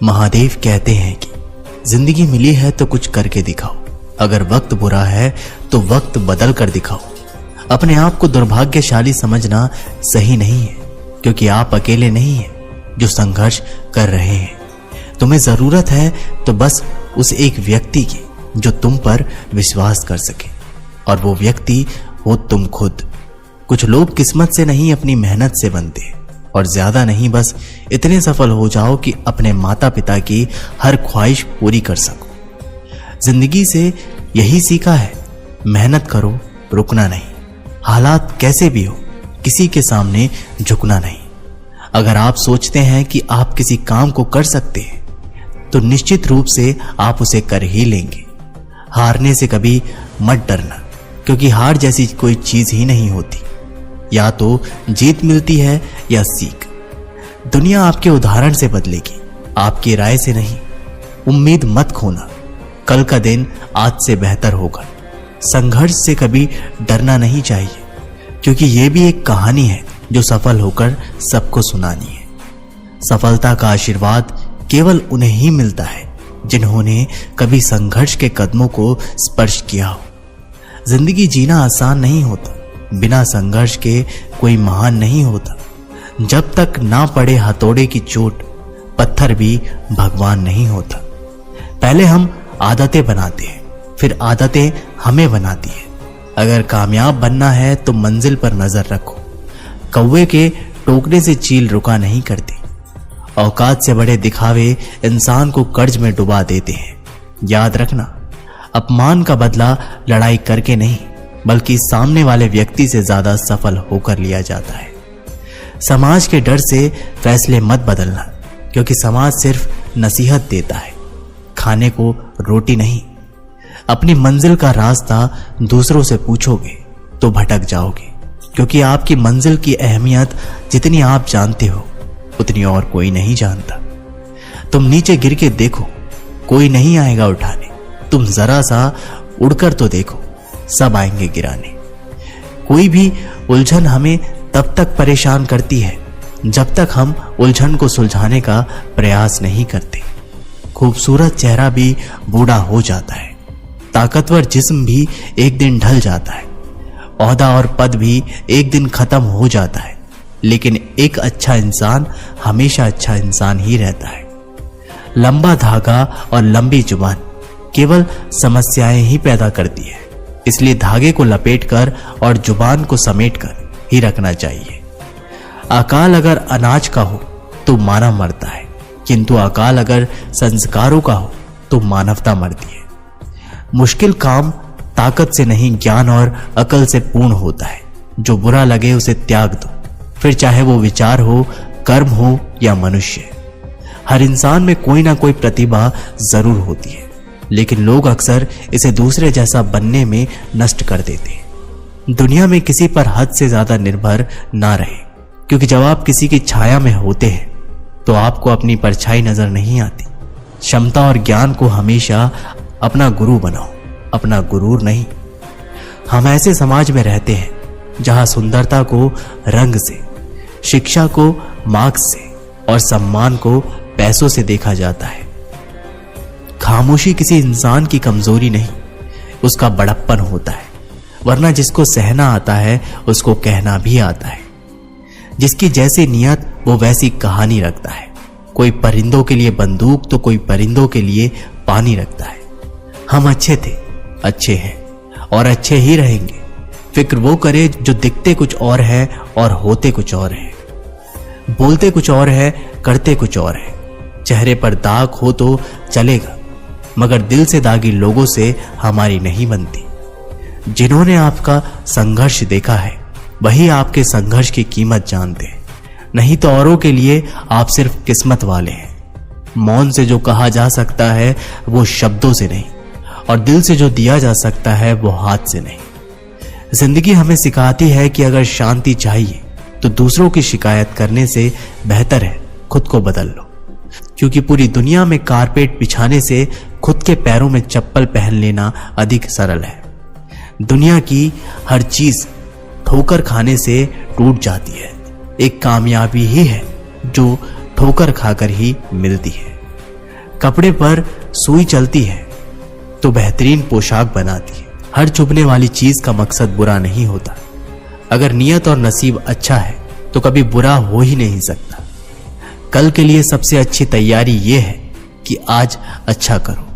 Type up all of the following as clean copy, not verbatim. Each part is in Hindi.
महादेव कहते हैं कि जिंदगी मिली है तो कुछ करके दिखाओ, अगर वक्त बुरा है तो वक्त बदल कर दिखाओ। अपने आप को दुर्भाग्यशाली समझना सही नहीं है, क्योंकि आप अकेले नहीं हैं जो संघर्ष कर रहे हैं। तुम्हें जरूरत है तो बस उस एक व्यक्ति की जो तुम पर विश्वास कर सके, और वो व्यक्ति हो तुम खुद। कुछ लोग किस्मत से नहीं अपनी मेहनत से बनते, और ज्यादा नहीं बस इतने सफल हो जाओ कि अपने माता पिता की हर ख्वाहिश पूरी कर सको। जिंदगी से यही सीखा है, मेहनत करो, रुकना नहीं। हालात कैसे भी हो, किसी के सामने झुकना नहीं। अगर आप सोचते हैं कि आप किसी काम को कर सकते हैं तो निश्चित रूप से आप उसे कर ही लेंगे। हारने से कभी मत डरना, क्योंकि हार जैसी कोई चीज ही नहीं होती। या तो जीत मिलती है या सीख। दुनिया आपके उदाहरण से बदलेगी, आपकी राय से नहीं। उम्मीद मत खोना, कल का दिन आज से बेहतर होगा। संघर्ष से कभी डरना नहीं चाहिए, क्योंकि यह भी एक कहानी है जो सफल होकर सबको सुनानी है। सफलता का आशीर्वाद केवल उन्हें ही मिलता है जिन्होंने कभी संघर्ष के कदमों को स्पर्श किया हो। जिंदगी जीना आसान नहीं होता, बिना संघर्ष के कोई महान नहीं होता। जब तक ना पड़े हथौड़े की चोट, पत्थर भी भगवान नहीं होता। पहले हम आदतें बनाते हैं, फिर आदतें हमें बनाती है। अगर कामयाब बनना है तो मंजिल पर नजर रखो। कौवे के टोकने से चील रुका नहीं करती। औकात से बड़े दिखावे इंसान को कर्ज में डुबा देते हैं। याद रखना, अपमान का बदला लड़ाई करके नहीं, बल्कि सामने वाले व्यक्ति से ज्यादा सफल होकर लिया जाता है। समाज के डर से फैसले मत बदलना, क्योंकि समाज सिर्फ नसीहत देता है, खाने को रोटी नहीं। अपनी मंजिल का रास्ता दूसरों से पूछोगे तो भटक जाओगे, क्योंकि आपकी मंजिल की अहमियत जितनी आप जानते हो उतनी और कोई नहीं जानता। तुम नीचे गिर के देखो, कोई नहीं आएगा उठाने। तुम जरा सा उड़कर तो देखो, सब आएंगे गिराने। कोई भी उलझन हमें तब तक परेशान करती है जब तक हम उलझन को सुलझाने का प्रयास नहीं करते। खूबसूरत चेहरा भी बूढ़ा हो जाता है, ताकतवर जिस्म भी एक दिन ढल जाता है, ओहदा और पद भी एक दिन खत्म हो जाता है, लेकिन एक अच्छा इंसान हमेशा अच्छा इंसान ही रहता है। लंबा धागा और लंबी जुबान केवल समस्याएं ही पैदा करती है, इसलिए धागे को लपेटकर और जुबान को समेटकर ही रखना चाहिए। अकाल अगर अनाज का हो तो मानव मरता है, किंतु अकाल अगर संस्कारों का हो तो मानवता मरती है। मुश्किल काम ताकत से नहीं, ज्ञान और अकल से पूर्ण होता है। जो बुरा लगे उसे त्याग दो, फिर चाहे वो विचार हो, कर्म हो या मनुष्य। हर इंसान में कोई ना कोई प्रतिभा जरूर होती है, लेकिन लोग अक्सर इसे दूसरे जैसा बनने में नष्ट कर देते हैं। दुनिया में किसी पर हद से ज्यादा निर्भर ना रहे, क्योंकि जब आप किसी की छाया में होते हैं तो आपको अपनी परछाई नजर नहीं आती। क्षमता और ज्ञान को हमेशा अपना गुरु बनाओ, अपना गुरूर नहीं। हम ऐसे समाज में रहते हैं जहां सुंदरता को रंग से, शिक्षा को मार्क्स से और सम्मान को पैसों से देखा जाता है। खामोशी किसी इंसान की कमजोरी नहीं, उसका बड़प्पन होता है। वरना जिसको सहना आता है उसको कहना भी आता है। जिसकी जैसी नियत वो वैसी कहानी रखता है। कोई परिंदों के लिए बंदूक तो कोई परिंदों के लिए पानी रखता है। हम अच्छे थे, अच्छे हैं और अच्छे ही रहेंगे। फिक्र वो करे जो दिखते कुछ और है और होते कुछ और है, बोलते कुछ और है, करते कुछ और है। चेहरे पर दाग हो तो चलेगा, मगर दिल से दागी लोगों से हमारी नहीं बनती। जिन्होंने आपका संघर्ष देखा है वही आपके संघर्ष की कीमत जानते हैं, नहीं तो औरों के लिए आप सिर्फ किस्मत वाले हैं। मौन से जो कहा जा सकता है वो शब्दों से नहीं, और दिल से जो दिया जा सकता है वो हाथ से नहीं। जिंदगी हमें सिखाती है कि अगर शांति चाहिए तो दूसरों की शिकायत करने से बेहतर है खुद को बदल लो, क्योंकि पूरी दुनिया में कारपेट बिछाने से खुद के पैरों में चप्पल पहन लेना अधिक सरल है। दुनिया की हर चीज ठोकर खाने से टूट जाती है, एक कामयाबी ही है जो ठोकर खाकर ही मिलती है। कपड़े पर सुई चलती है तो बेहतरीन पोशाक बनाती है। हर चुभने वाली चीज का मकसद बुरा नहीं होता। अगर नियत और नसीब अच्छा है तो कभी बुरा हो ही नहीं सकता। कल के लिए सबसे अच्छी तैयारी यह है कि आज अच्छा करो।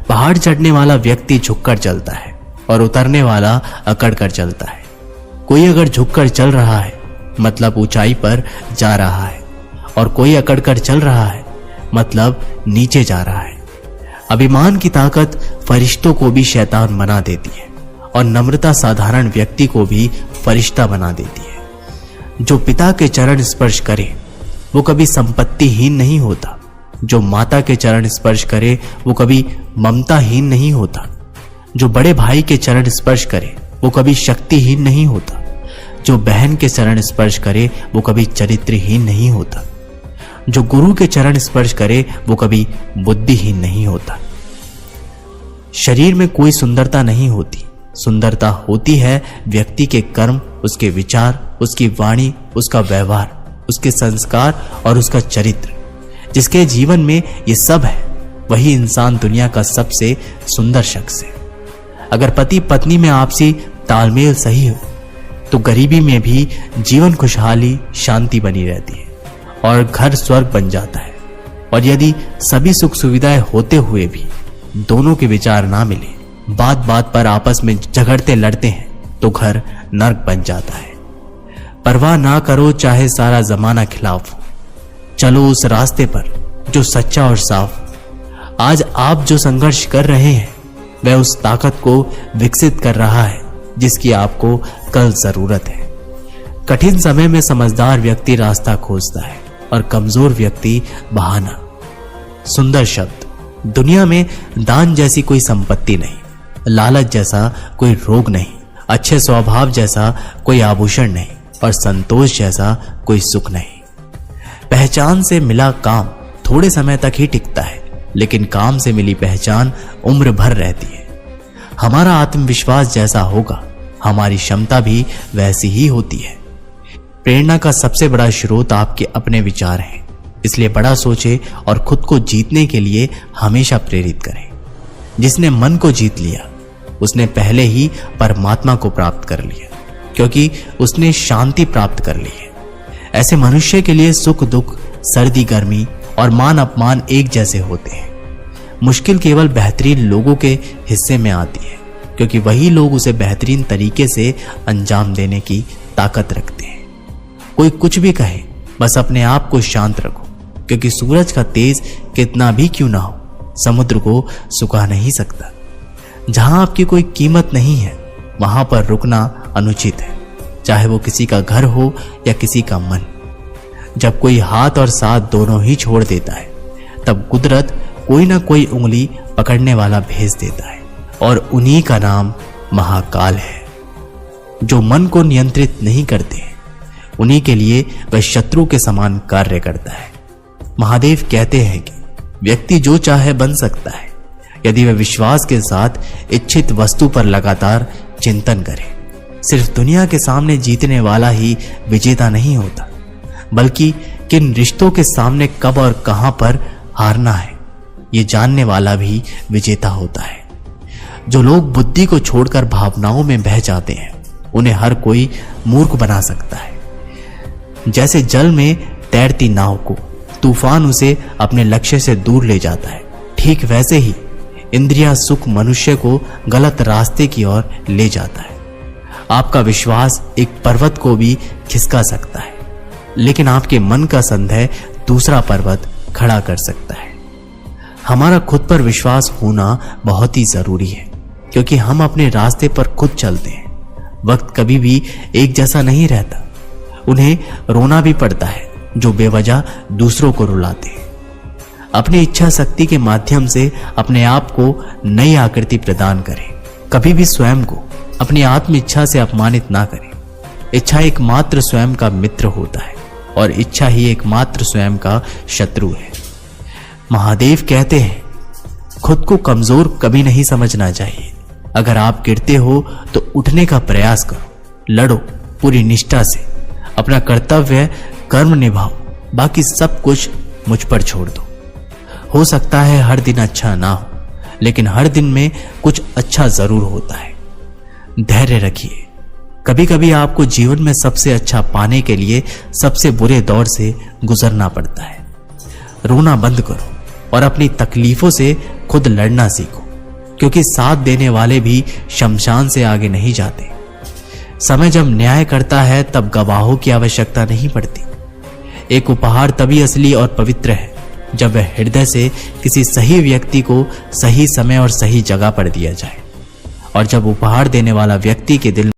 पहाड़ चढ़ने वाला व्यक्ति झुककर चलता है और उतरने वाला अकड़ कर चलता है। कोई अगर झुककर चल रहा है मतलब ऊंचाई पर जा रहा है, और कोई अकड़ कर चल रहा है मतलब नीचे जा रहा है। अभिमान की ताकत फरिश्तों को भी शैतान बना देती है और नम्रता साधारण व्यक्ति को भी फरिश्ता बना देती है। जो पिता के चरण स्पर्श करे वो कभी संपत्तिहीन नहीं होता। जो माता के चरण स्पर्श करे वो कभी ममताहीन नहीं होता। जो बड़े भाई के चरण स्पर्श करे वो कभी शक्तिहीन नहीं होता। जो बहन के चरण स्पर्श करे वो कभी चरित्रहीन नहीं होता। जो गुरु के चरण स्पर्श करे वो कभी बुद्धिहीन नहीं होता। शरीर में कोई सुंदरता नहीं होती। सुंदरता होती है व्यक्ति के कर्म, उसके विचार, उसकी वाणी, उसका व्यवहार, उसके संस्कार और उसका चरित्र। जिसके जीवन में ये सब है वही इंसान दुनिया का सबसे सुंदर शख्स है। अगर पति पत्नी में आपसी तालमेल सही हो तो गरीबी में भी जीवन खुशहाली शांति बनी रहती है और घर स्वर्ग बन जाता है। और यदि सभी सुख सुविधाएं होते हुए भी दोनों के विचार ना मिले, बात बात पर आपस में झगड़ते लड़ते हैं, तो घर नर्क बन जाता है। परवाह ना करो चाहे सारा जमाना खिलाफ हो, चलो उस रास्ते पर जो सच्चा और साफ। आज आप जो संघर्ष कर रहे हैं वह उस ताकत को विकसित कर रहा है जिसकी आपको कल जरूरत है। कठिन समय में समझदार व्यक्ति रास्ता खोजता है और कमजोर व्यक्ति बहाना। सुंदर शब्द। दुनिया में दान जैसी कोई संपत्ति नहीं, लालच जैसा कोई रोग नहीं, अच्छे स्वभाव जैसा कोई आभूषण नहीं और संतोष जैसा कोई सुख नहीं। पहचान से मिला काम थोड़े समय तक ही टिकता है, लेकिन काम से मिली पहचान उम्र भर रहती है। हमारा आत्मविश्वास जैसा होगा हमारी क्षमता भी वैसी ही होती है। प्रेरणा का सबसे बड़ा स्रोत आपके अपने विचार हैं, इसलिए बड़ा सोचे और खुद को जीतने के लिए हमेशा प्रेरित करें। जिसने मन को जीत लिया उसने पहले ही परमात्मा को प्राप्त कर लिया, क्योंकि उसने शांति प्राप्त कर ली है। ऐसे मनुष्य के लिए सुख दुख, सर्दी गर्मी और मान अपमान एक जैसे होते हैं। मुश्किल केवल बेहतरीन लोगों के हिस्से में आती है, क्योंकि वही लोग उसे बेहतरीन तरीके से अंजाम देने की ताकत रखते हैं। कोई कुछ भी कहे, बस अपने आप को शांत रखो, क्योंकि सूरज का तेज कितना भी क्यों ना हो समुद्र को सुखा नहीं सकता। जहां आपकी कोई कीमत नहीं है वहां पर रुकना अनुचित है, चाहे वो किसी का घर हो या किसी का मन। जब कोई हाथ और साथ दोनों ही छोड़ देता है तब कुदरत कोई ना कोई उंगली पकड़ने वाला भेज देता है, और उन्हीं का नाम महाकाल है। जो मन को नियंत्रित नहीं करते उन्हीं के लिए वह शत्रु के समान कार्य करता है। महादेव कहते हैं कि व्यक्ति जो चाहे बन सकता है यदि वह विश्वास के साथ इच्छित वस्तु पर लगातार चिंतन करे। सिर्फ दुनिया के सामने जीतने वाला ही विजेता नहीं होता, बल्कि किन रिश्तों के सामने कब और कहां पर हारना है ये जानने वाला भी विजेता होता है। जो लोग बुद्धि को छोड़कर भावनाओं में बह जाते हैं उन्हें हर कोई मूर्ख बना सकता है। जैसे जल में तैरती नाव को तूफान उसे अपने लक्ष्य से दूर ले जाता है, ठीक वैसे ही इंद्रिया सुख मनुष्य को गलत रास्ते की ओर ले जाता है। आपका विश्वास एक पर्वत को भी खिसका सकता है, लेकिन आपके मन का संदेह दूसरा पर्वत खड़ा कर सकता है। हमारा खुद पर विश्वास होना बहुत ही जरूरी है, क्योंकि हम अपने रास्ते पर खुद चलते हैं। वक्त कभी भी एक जैसा नहीं रहता। उन्हें रोना भी पड़ता है जो बेवजह दूसरों को रुलाते हैं। अपनी इच्छा शक्ति के माध्यम से अपने आप को नई आकृति प्रदान करें। कभी भी स्वयं को अपनी आत्म इच्छा से अपमानित ना करें। इच्छा एकमात्र स्वयं का मित्र होता है और इच्छा ही एकमात्र स्वयं का शत्रु है। महादेव कहते हैं, खुद को कमजोर कभी नहीं समझना चाहिए। अगर आप गिरते हो तो उठने का प्रयास करो, लड़ो पूरी निष्ठा से, अपना कर्तव्य कर्म निभाओ, बाकी सब कुछ मुझ पर छोड़ दो। हो सकता है हर दिन अच्छा ना हो, लेकिन हर दिन में कुछ अच्छा जरूर होता है। धैर्य रखिए। कभी कभी आपको जीवन में सबसे अच्छा पाने के लिए सबसे बुरे दौर से गुजरना पड़ता है। रोना बंद करो और अपनी तकलीफों से खुद लड़ना सीखो, क्योंकि साथ देने वाले भी शमशान से आगे नहीं जाते। समय जब न्याय करता है तब गवाहों की आवश्यकता नहीं पड़ती। एक उपहार तभी असली और पवित्र है जब वह हृदय से किसी सही व्यक्ति को सही समय और सही जगह पर दिया जाए, और जब उपहार देने वाला व्यक्ति के दिल